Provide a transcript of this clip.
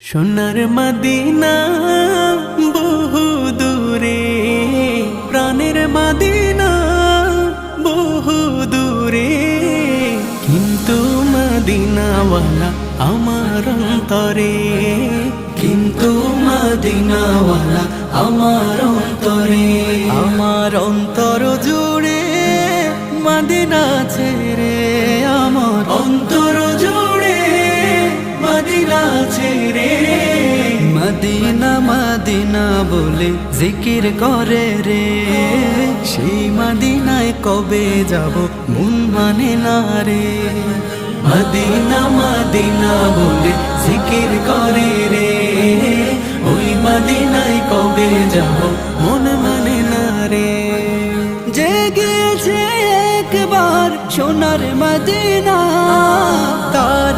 সোনার মদিনা বহু দূরে, প্রাণের মদিনা বহু দূরে, কিন্তু মদিনাওয়ালা আমার অন্তরে, কিন্তু মদিনাওয়ালা আমার অন্তরে, আমার অন্তর জুড়ে মদিনা ছেড়ে, আমার অন্তর জুড়ে মদিনা ছেড়ে, মদিনা মদিনা বলে জিকির করে রে, সেই মদিনায় কবে যাব মন মানে না রে, মদিনা মদিনা বলে জিকির করে রে, ওই মদিনায় কবে যাব মন মানে না রে। যে গিয়েছে একবার সোনার মদিনা, তার